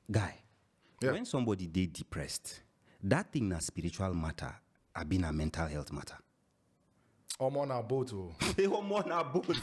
Guy, when somebody they depressed, that thing na spiritual matter, I been a mental health matter. I'm on a boat. They were more na both.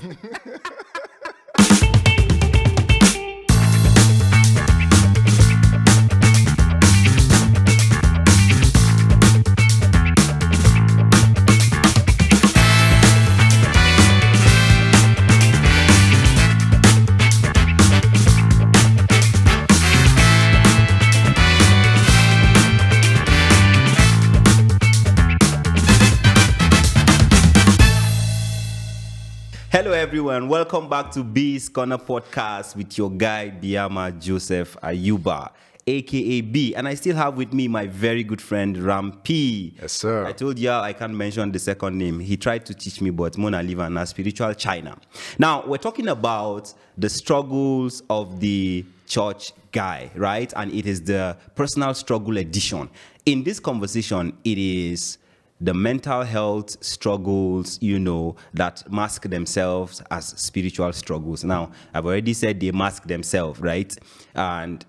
Hello everyone, welcome back to B's Corner Podcast with your guy Biama Joseph Ayuba, aka B, and I still have with me my very good friend Rampi. Yes, sir. I told y'all I can't mention the second name. He tried to teach me, but Mona live in a spiritual China. Now we're talking about the struggles of the church guy, right? And it is the personal struggle edition. In this conversation, it is the mental health struggles, that mask themselves as spiritual struggles. Now, I've already said they mask themselves, right? And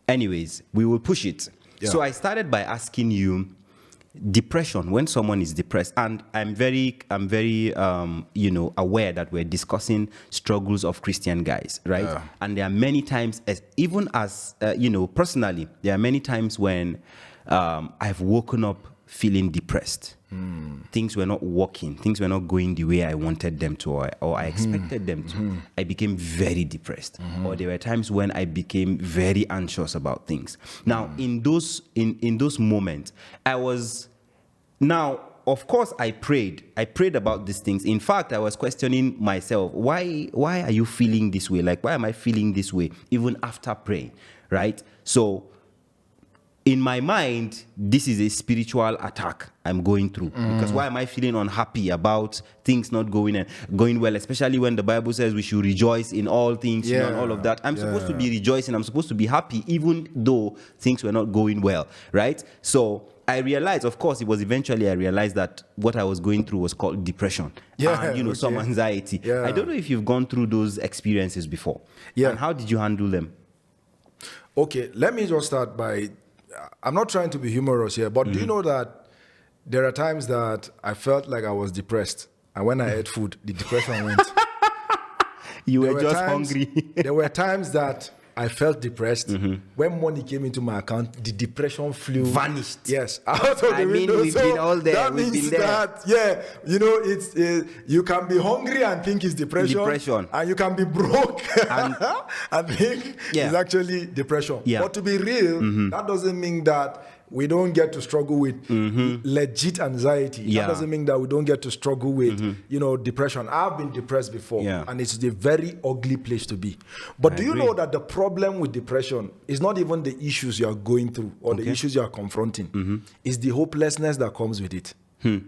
anyways, we will push it. Yeah. So I started by asking you, depression, when someone is depressed, and I'm very aware that we're discussing struggles of Christian guys, right? Yeah. And there are many times, personally, there are many times when I've woken up feeling depressed. Things were not working. Things were not going the way I wanted them to, or I expected them to. I became very depressed. Or there were times when I became very anxious about things. Now, in those moments, of course, I prayed. I prayed about these things. In fact, I was questioning myself, why are you feeling this way? Like, why am I feeling this way? Even after praying, right? So, in my mind, this is a spiritual attack I'm going through. Because why am I feeling unhappy about things not going well, especially when the Bible says we should rejoice in all things, and all of that. I'm supposed to be rejoicing. I'm supposed to be happy, even though things were not going well, right? So I realized, of course, I realized that what I was going through was called depression. And, some anxiety. Yeah. I don't know if you've gone through those experiences before. Yeah. And how did you handle them? Okay, let me just start by... I'm not trying to be humorous here, but do you know that there are times that I felt like I was depressed, and when I ate food, the depression went. You were just hungry. There were times that I felt depressed. When money came into my account, the depression vanished. Yes, out of the window. We've been all there. That means that, it's you can be hungry and think it's depression. And you can be broke and think it's actually depression. Yeah. But to be real, that doesn't mean that we don't get to struggle with legit anxiety. Yeah. That doesn't mean that we don't get to struggle with, depression. I've been depressed before, and it's a very ugly place to be. But do you know that the problem with depression is not even the issues you are going through or the issues you are confronting. It's the hopelessness that comes with it. You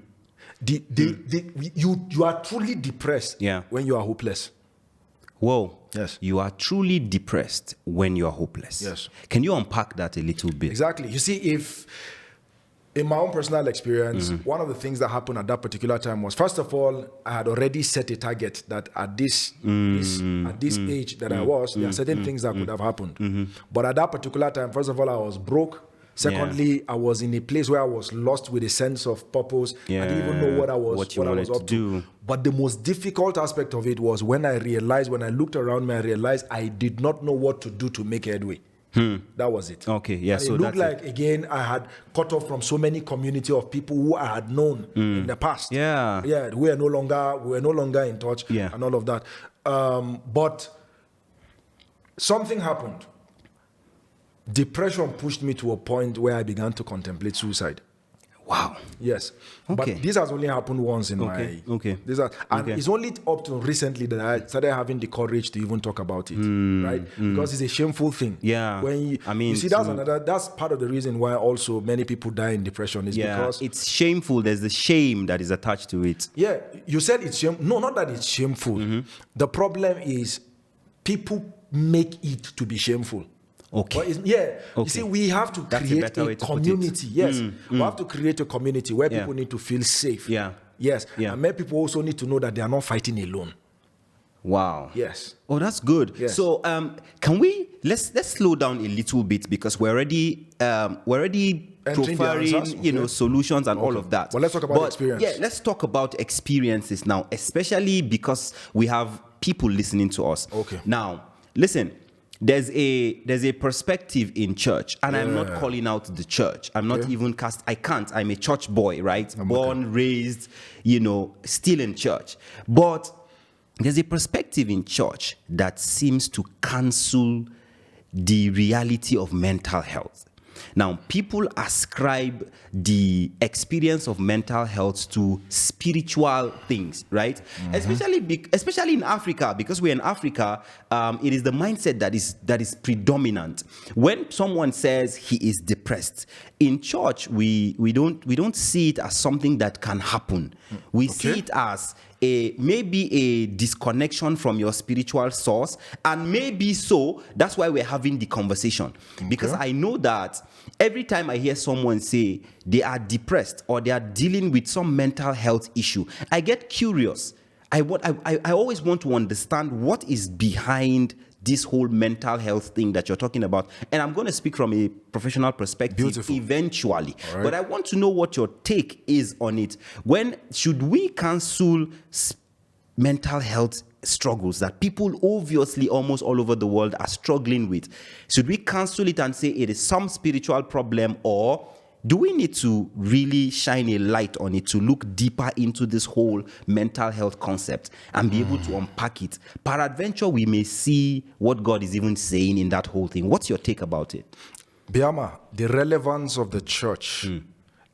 are truly depressed when you are hopeless. Whoa. Yes. You are truly depressed when you are hopeless. Yes. Can you unpack that a little bit? Exactly. You see, if in my own personal experience, one of the things that happened at that particular time was, first of all, I had already set a target that at this age that I was, there are certain things that could have happened. But at that particular time, first of all, I was broke. Secondly, I was in a place where I was lost with a sense of purpose. I didn't even know what I was up to. But the most difficult aspect of it was when I looked around me, I realized I did not know what to do to make headway. That was it. Okay, yeah. And so it looked like, again, I had cut off from so many community of people who I had known in the past. Yeah. Yeah, we were no longer in touch and all of that. But something happened. Depression pushed me to a point where I began to contemplate suicide. Wow. Yes. Okay. But this has only happened once in my... Okay. It's only up to recently that I started having the courage to even talk about it, right? Because it's a shameful thing. Yeah. That's part of the reason why also many people die in depression is because... it's shameful. There's the shame that is attached to it. Yeah. You said it's shameful. No, not that it's shameful. The problem is people make it to be shameful. Okay. Okay. You see, we have to create a community. Yes. We have to create a community where people need to feel safe. Yeah. Yes. Yeah. And many people also need to know that they are not fighting alone. Wow. Yes. Oh, that's good. Yes. So, can we let's slow down a little bit, because we're already profiling, solutions and all of that. Well, let's talk about experience. Yeah, let's talk about experiences now, especially because we have people listening to us. Okay. Now, listen. There's a perspective in church, and I'm not calling out the church. I'm not even I can't. I'm a church boy, right? Born, raised, still in church. But there's a perspective in church that seems to cancel the reality of mental health. Now, people ascribe the experience of mental health to spiritual things, right? Especially in Africa, because we're in Africa, it is the mindset that is predominant. When someone says he is depressed, in church we don't see it as something that can happen. We see it as maybe a disconnection from your spiritual source, and maybe so that's why we're having the conversation. Because I know that every time I hear someone say they are depressed or they are dealing with some mental health issue, I get curious. I always want to understand what is behind this whole mental health thing that you're talking about. And I'm going to speak from a professional perspective eventually. Right. But I want to know what your take is on it. When should we cancel mental health struggles that people obviously almost all over the world are struggling with? Should we cancel it and say it is some spiritual problem, or do we need to really shine a light on it to look deeper into this whole mental health concept and be able to unpack it? Peradventure, we may see what God is even saying in that whole thing. What's your take about it? Biama, the relevance of the church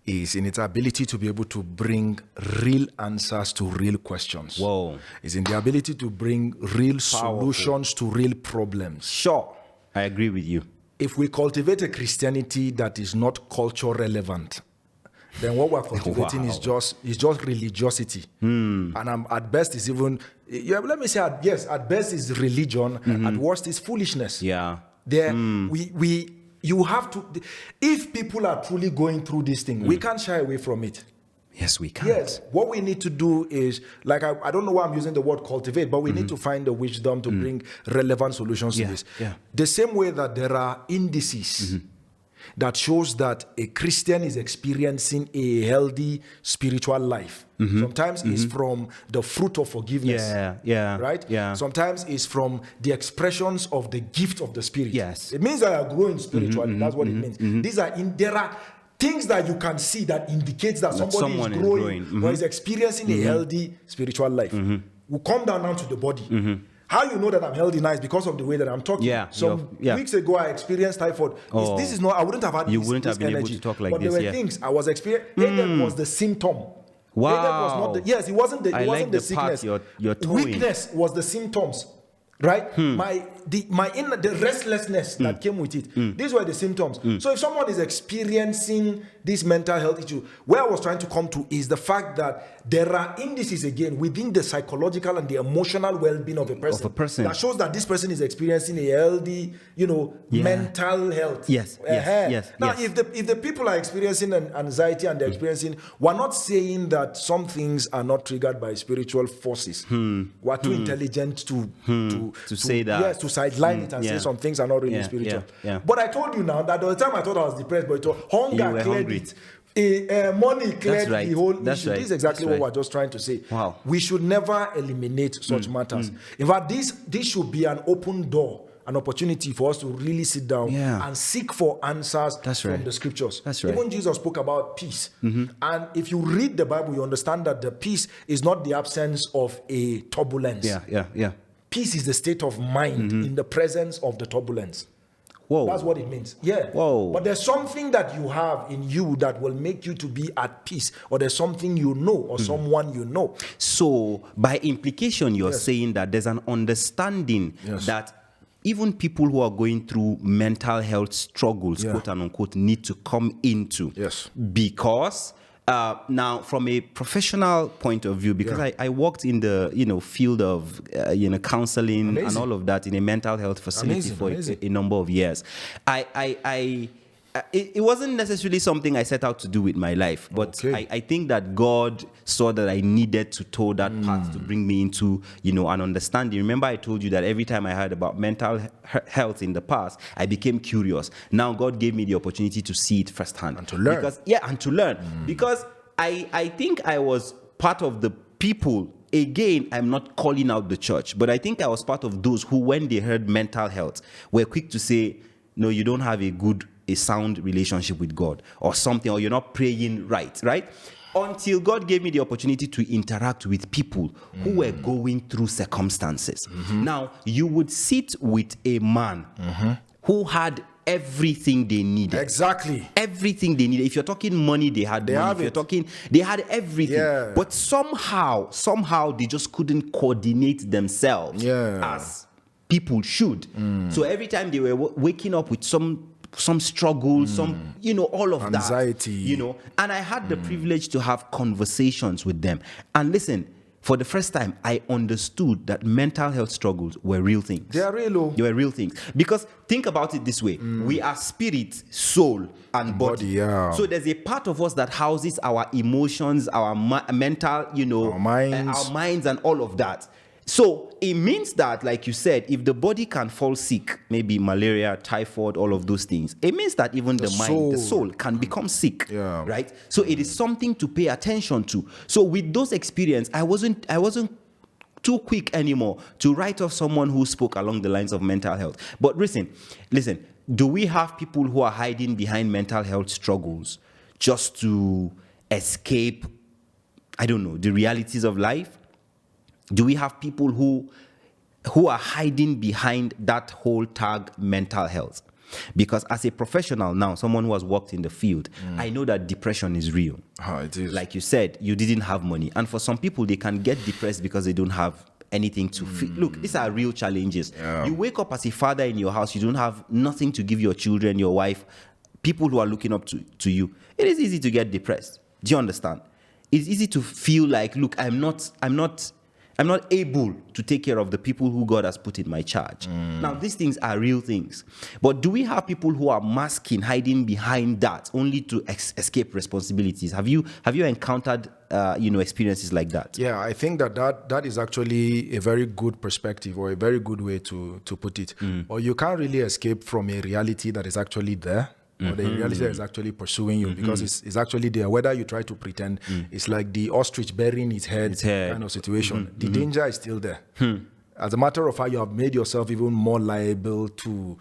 is in its ability to be able to bring real answers to real questions. Whoa. It's in the ability to bring real solutions to real problems. Sure. I agree with you. If we cultivate a Christianity that is not culture relevant, then what we're cultivating is just religiosity. And at best is even, let me say, at best is religion, at worst is foolishness. Yeah. You have to, if people are truly going through this thing, we can't shy away from it. Yes, we can. Yes, what we need to do is, like, I don't know why I'm using the word cultivate, but we need to find the wisdom to bring relevant solutions to this. Yeah. The same way that there are indices that shows that a Christian is experiencing a healthy spiritual life. Sometimes it's from the fruit of forgiveness. Right? Yeah. Sometimes it's from the expressions of the gift of the Spirit. Yes. It means that you're growing spiritually. That's what it means. There are things that you can see that indicates that somebody is growing or is experiencing a healthy spiritual life. We'll come down now to the body. How you know that I'm healthy now is because of the way that I'm talking. Some weeks ago, I experienced typhoid. This is not, I wouldn't have had you wouldn't have been able to talk like but this. But there were things I was experiencing. Headache was the symptom. Wow. Was not it wasn't the sickness. You're Weakness was the symptoms. Right? The restlessness that came with it. These were the symptoms. So if someone is experiencing this mental health issue, where I was trying to come to is the fact that there are indices again within the psychological and the emotional well-being of a person that shows that this person is experiencing a healthy, mental health. Yes. Now, if the people are experiencing an anxiety and they're experiencing, we're not saying that some things are not triggered by spiritual forces. We're too intelligent to say that. Yes, to sideline it and say some things are not really spiritual. But I told you now that the time I thought I was depressed, but hunger cleared it. Money cleared the whole issue. This is exactly what we're just trying to say. Wow. We should never eliminate such matters. In fact, this should be an open door, an opportunity for us to really sit down and seek for answers from the scriptures. Even Jesus spoke about peace. And if you read the Bible, you understand that the peace is not the absence of a turbulence. Peace is the state of mind in the presence of the turbulence. Whoa. That's what it means. Whoa. But there's something that you have in you that will make you to be at peace, or there's something you know, or someone you know. So, by implication, you're saying that there's an understanding that even people who are going through mental health struggles, quote and unquote, need to come into. Because now, from a professional point of view, because I worked in the field of counseling and all of that in a mental health facility for a number of years, I it wasn't necessarily something I set out to do with my life, but I think that God saw that I needed to toe that path to bring me into, an understanding. Remember, I told you that every time I heard about mental health in the past, I became curious. Now God gave me the opportunity to see it firsthand. And to learn. Because I think I was part of the people. Again, I'm not calling out the church, but I think I was part of those who, when they heard mental health, were quick to say, no, you don't have a sound relationship with God or something, or you're not praying right? Until God gave me the opportunity to interact with people who were going through circumstances. Now, you would sit with a man who had everything they needed. Exactly. Everything they needed. If you're talking money, they had money. They had everything. Yeah. But somehow they just couldn't coordinate themselves as people should. So every time they were waking up with some struggle, all of anxiety. that. And I had the privilege to have conversations with them. And listen, for the first time, I understood that mental health struggles were real things. They are real. They were real things. Because think about it this way. We are spirit, soul, and body. So there's a part of us that houses our emotions, our mental, our minds and all of that. So it means that, like you said, if the body can fall sick, maybe malaria, typhoid, all of those things, it means that even the mind, the soul can become sick, right? So it is something to pay attention to. So with those experiences, I wasn't too quick anymore to write off someone who spoke along the lines of mental health. But listen, do we have people who are hiding behind mental health struggles just to escape, I don't know, the realities of life? Do we have people who are hiding behind that whole tag mental health? Because as a professional now, someone who has worked in the field, I know that depression is real. It is. Like you said, you didn't have money. And for some people, they can get depressed because they don't have anything to feel. Look, these are real challenges. You wake up as a father in your house, you don't have nothing to give your children, your wife, people who are looking up to you. It is easy to get depressed. Do you understand? It's easy to feel like, look, I'm not able to take care of the people who God has put in my charge. Now, these things are real things. But do we have people who are masking, hiding behind that only to escape responsibilities? Have you encountered experiences like that? Yeah, I think that is actually a very good perspective, or a very good way to put it. Or you can't really escape from a reality that is actually there. Or the reality that is actually pursuing you, because it's actually there. Whether you try to pretend, it's like the ostrich burying its head kind of situation. The danger is still there. As a matter of fact, you have made yourself even more liable to,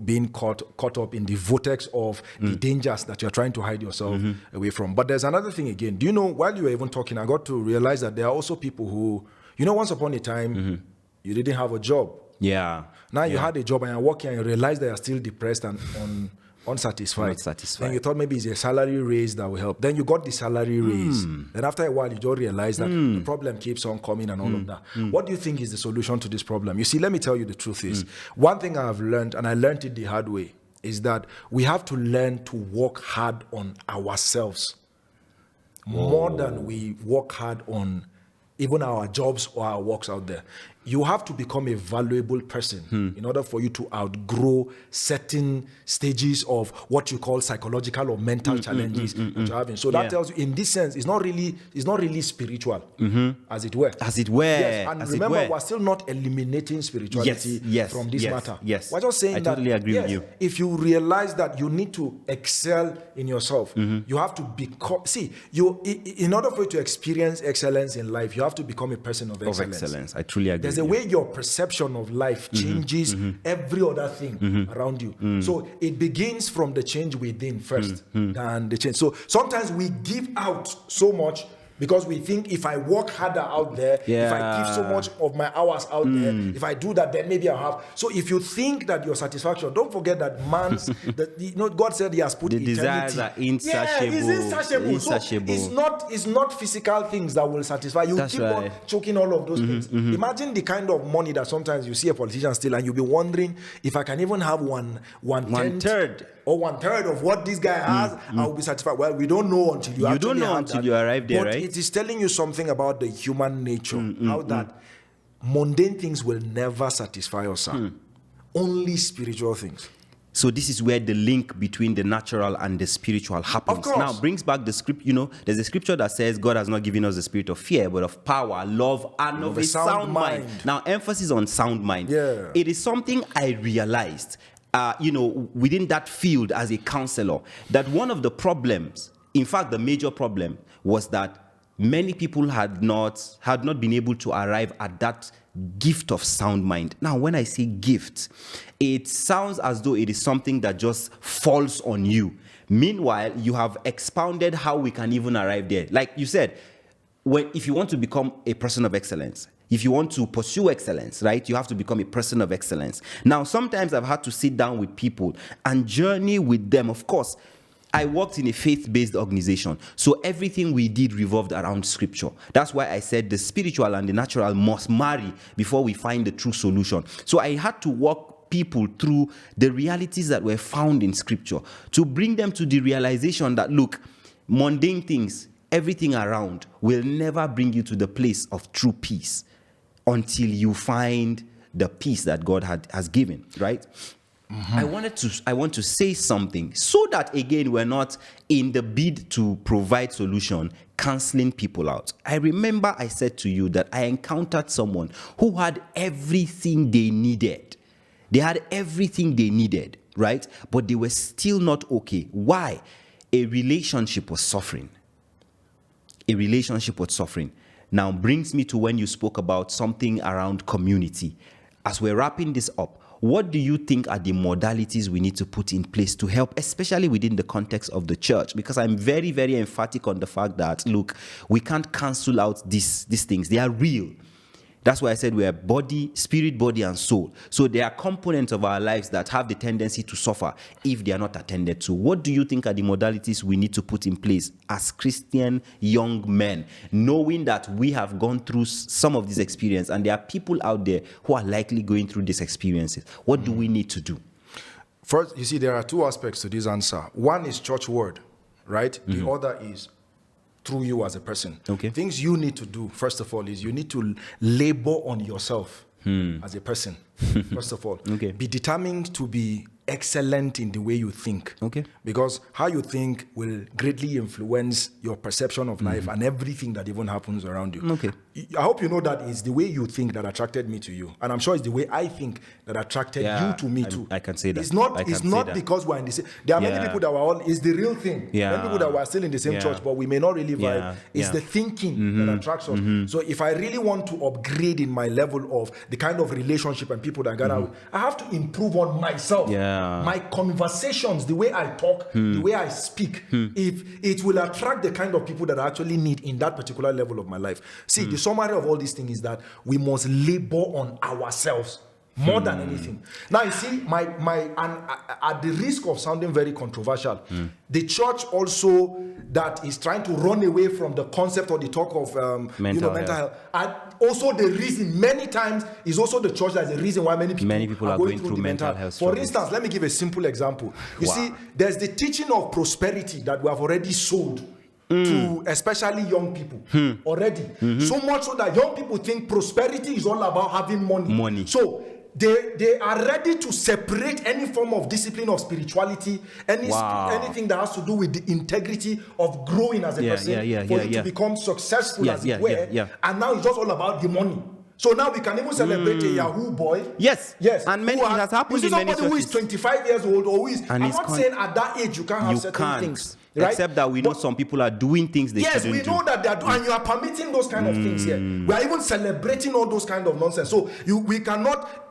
being caught up in the vortex of the dangers that you're trying to hide yourself away from. But there's another thing again. Do you know, while you were even talking, I got to realize that there are also people who, once upon a time, you didn't have a job. Yeah. Now you had a job and you're working and you realize that you're still depressed and unsatisfied. Not satisfied. Then you thought maybe it's a salary raise that will help. Then you got the salary raise. Then after a while, you don't realize that the problem keeps on coming and all of that. What do you think is the solution to this problem? You see, let me tell you the truth is, one thing I've learned, and I learned it the hard way, is that we have to learn to work hard on ourselves more than we work hard on even our jobs or our works out there. You have to become a valuable person in order for you to outgrow certain stages of what you call psychological or mental challenges that you're having. So that tells you, in this sense, it's not really spiritual, as it were. As it were. Yes, and remember, we're still not eliminating spirituality from this matter. Yes. We're just saying I totally agree with you. If you realize that you need to excel in yourself, you have to become. See, in order for you to experience excellence in life, you have to become a person of excellence. I truly agree. There's a way your perception of life changes every other thing around you. So it begins from the change within first than the change. So sometimes we give out so much because we think if I work harder out there, if I give so much of my hours out there, if I do that, then maybe I'll have. So if you think that your satisfaction, don't forget that God said He has put the eternity. Desires are insatiable. It's insatiable. So it's not physical things that will satisfy you. That's keep right. on choking all of those things. Imagine the kind of money that sometimes you see a politician steal, and you'll be wondering if I can even have one third or 1/3 of what this guy has, I will be satisfied. Well, we don't know until you arrive there, right? It is telling you something about the human nature, how that mundane things will never satisfy us. Only spiritual things. So this is where the link between the natural and the spiritual happens. Now, brings back the script, there's a scripture that says God has not given us the spirit of fear, but of power, love, and of a sound mind. Now, emphasis on sound mind. Yeah. It is something I realized, within that field as a counselor, that one of the problems, in fact, the major problem, was that many people had not been able to arrive at that gift of sound mind. Now, when I say gift, it sounds as though it is something that just falls on you. Meanwhile, you have expounded how we can even arrive there. Like you said, if you want to become a person of excellence, if you want to pursue excellence, right, you have to become a person of excellence. Now, sometimes I've had to sit down with people and journey with them. Of course, I worked in a faith-based organization, so everything we did revolved around scripture. That's why I said the spiritual and the natural must marry before we find the true solution. So I had to walk people through the realities that were found in scripture to bring them to the realization that, look, mundane things, everything around will never bring you to the place of true peace until you find the peace that God has given, right? Mm-hmm. I want to say something so that, again, we're not in the bid to provide solution, canceling people out. I remember I said to you that I encountered someone who had everything they needed. They had everything they needed, right? But they were still not okay. Why? A relationship was suffering. A relationship was suffering. Now brings me to when you spoke about something around community. As we're wrapping this up, what do you think are the modalities we need to put in place to help, especially within the context of the church? Because I'm very, very emphatic on the fact that, look, we can't cancel out these things. They are real. That's why I said we are body, spirit, body, and soul. So there are components of our lives that have the tendency to suffer if they are not attended to. What do you think are the modalities we need to put in place as Christian young men, knowing that we have gone through some of these experiences and there are people out there who are likely going through these experiences? What do we need to do? First, you see, there are two aspects to this answer. One is church word, right? Mm-hmm. The other is through you as a person. Okay. Things you need to do, first of all, is you need to labor on yourself as a person, first of all. Okay. Be determined to be excellent in the way you think. Okay. Because how you think will greatly influence your perception of life and everything that even happens around you. Okay. I hope you know that it's the way you think that attracted me to you. And I'm sure it's the way I think that attracted you to me too. I can say that. It's not because we're in the same. There are many people that were all, it's the real thing. Yeah. Many people that were still in the same church, but we may not really vibe. It's the thinking that attracts us. So if I really want to upgrade in my level of the kind of relationship and people that I got out, I have to improve on myself. My conversations, the way I talk, the way I speak, if it will attract the kind of people that I actually need in that particular level of my life. See, the summary of all these things is that we must labor on ourselves more than anything. Now, you see, at the risk of sounding very controversial, the church also that is trying to run away from the concept or the talk of mental health. And also the reason, many times, is also the church that is the reason why many people are going through mental health. For instance, let me give a simple example. You see, there's the teaching of prosperity that we have already sold to especially young people already. So much so that young people think prosperity is all about having money. So they are ready to separate any form of discipline of spirituality, anything that has to do with the integrity of growing as a person for you to become successful as it were. And now it's just all about the money. So now we can even celebrate a Yahoo boy. Yes. And many, it has happened in many churches. Somebody who is 25 years old or who is, I'm not saying at that age you can't have certain things. Right? Except that we know some people are doing things they shouldn't do. Yes, we know that they are doing, and you are permitting those kind of things here. We are even celebrating all those kind of nonsense. So we cannot.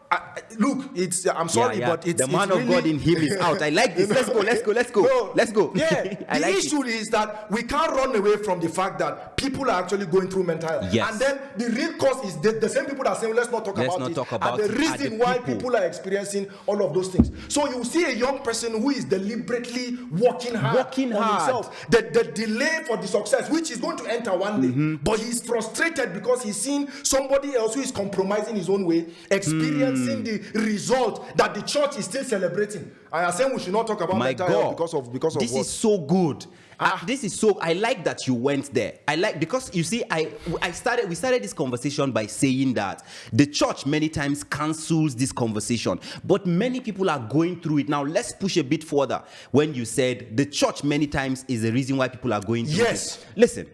Look, I'm sorry, but it's the man of God in him is out. I like this. Let's go. No, let's go. Yeah, the issue is that we can't run away from the fact that people are actually going through mental health. Yes. And then the real cause is the same people that are saying, let's not talk about it. And the reason why people are experiencing all of those things. So you see a young person who is deliberately working hard on himself. The delay for the success, which is going to enter one day, but he's frustrated because he's seen somebody else who is compromising his own way, experiencing the result that the church is still celebrating. I am saying we should not talk about mental health because of this what? Is so good. This is so. I like that you went there. I like, because you see, we started this conversation by saying that the church many times cancels this conversation, but many people are going through it now. Let's push a bit further. When you said the church many times is the reason why people are going through it. Listen,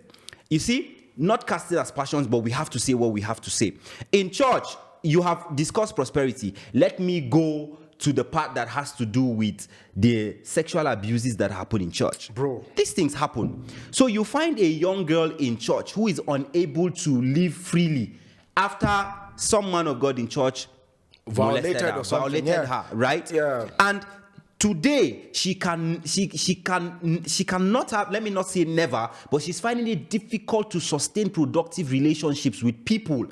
you see, not casted as passions, but we have to say what we have to say. In church, you have discussed prosperity. Let me go to the part that has to do with the sexual abuses that happen in church. Bro, these things happen. So you find a young girl in church who is unable to live freely after some man of God in church violated her, right? Yeah. And today she cannot have, let me not say never, but she's finding it difficult to sustain productive relationships with people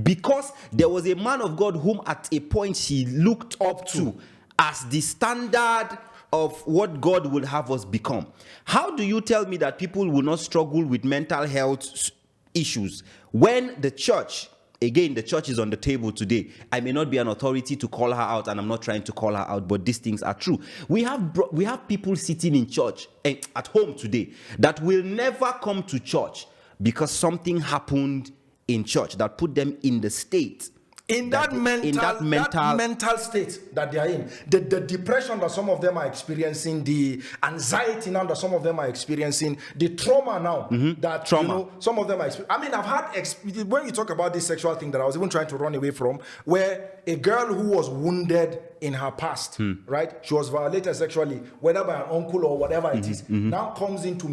because there was a man of God whom at a point she looked up to as the standard of what God will have us become. How do you tell me that people will not struggle with mental health issues when the church, again, the church is on the table today? I may not be an authority to call her out, and I'm not trying to call her out, but these things are true. We have people sitting in church and at home today that will never come to church because something happened in church that put them in the state. In that mental state that they are in, the depression that some of them are experiencing, the anxiety now that some of them are experiencing, the trauma now that some of them are experiencing. I mean, I've had when you talk about this sexual thing that I was even trying to run away from, where a girl who was wounded in her past, right? She was violated sexually, whether by an uncle or whatever it is, now comes in to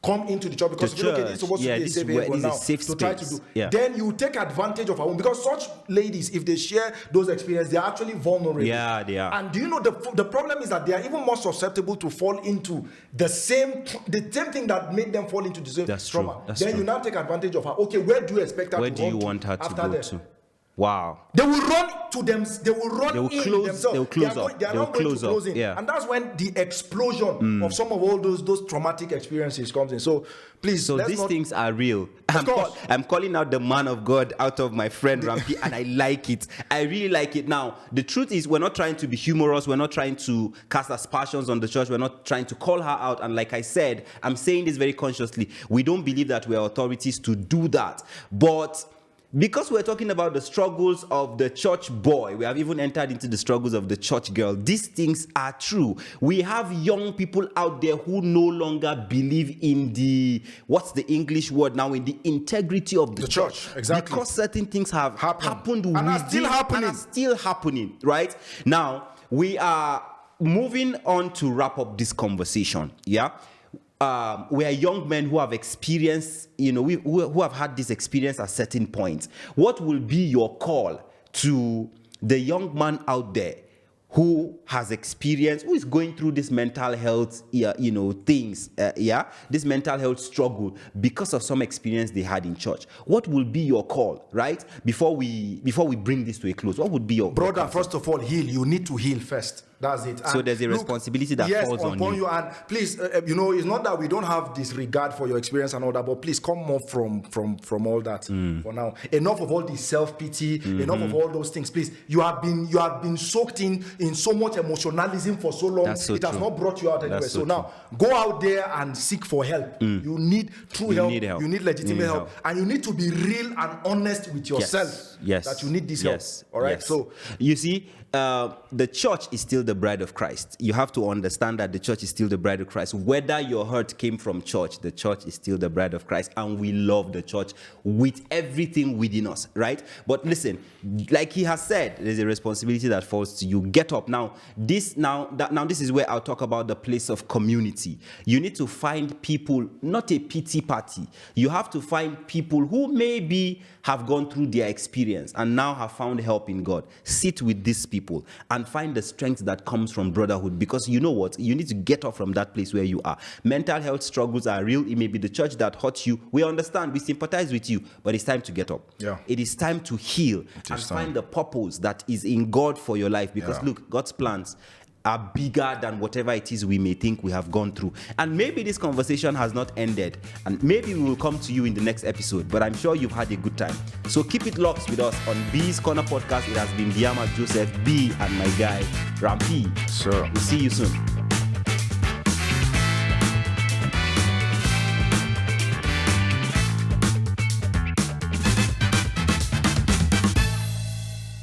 come into the church because this is supposed to be a safe haven now to try to do. Yeah. Then you take advantage of her own, because such ladies, if they share those experiences, they are actually vulnerable. Yeah, they are. And do you know the problem is that they are even more susceptible to fall into the same thing that made them fall into the same trauma. Then you now take advantage of her. Okay, where do you expect her where to do you want her to go to? Wow. They will run to them. They will run in themselves. They will close up. They are not going to close in. Yeah. And that's when the explosion of some of all those traumatic experiences comes in. So please. So these things are real. I'm calling out the man of God out of my friend Rampi, and I like it. I really like it. Now, the truth is, we're not trying to be humorous. We're not trying to cast aspersions on the church. We're not trying to call her out. And like I said, I'm saying this very consciously. We don't believe that we're authorities to do that. But because we're talking about the struggles of the church boy, we have even entered into the struggles of the church girl. These things are true. We have young people out there who no longer believe in what's the English word now, in the integrity of the church. Exactly. Because certain things have happened and are still happening, right? Now, we are moving on to wrap up this conversation, yeah? We are young men who have experienced, who have had this experience at certain points. What will be your call to the young man out there who has experienced, who is going through this mental health, things, this mental health struggle because of some experience they had in church? What will be your call, right? Before we bring this to a close, what would be your brother? First of all, heal. You need to heal first. That's it. So there's a responsibility that falls on you. And please, it's not that we don't have this regard for your experience and all that, but please come more from all that for now. Enough of all this self-pity, enough of all those things. Please, you have been soaked in so much emotionalism for so long. It has not brought you out anywhere. So now, go out there and seek for help. You need true help. You need legitimate help. And you need to be real and honest with yourself. Yes. That you need this help. All right? Yes. So, you see, the church is still the bride of Christ. You have to understand that the church is still the bride of Christ. Whether your hurt came from church, the church is still the bride of Christ, and we love the church with everything within us, right? But listen, like he has said, there's a responsibility that falls to you. Get up. Now this is where I'll talk about the place of community. You need to find people, not a pity party. You have to find people who maybe have gone through their experience and now have found help in God. Sit with these people and find the strength that comes from brotherhood, because you know what? You need to get up from that place where you are. Mental health struggles are real. It may be the church that hurt you. We understand. We sympathize with you, but it's time to get up. Yeah. It is time to heal and find the purpose that is in God for your life, because look, God's plans are bigger than whatever it is we may think we have gone through. And maybe this conversation has not ended, and maybe we will come to you in the next episode, but I'm sure you've had a good time. So keep it locked with us on B's Corner Podcast. It has been Diama, Joseph, B, and my guy, Rampi. Sure. We'll see you soon.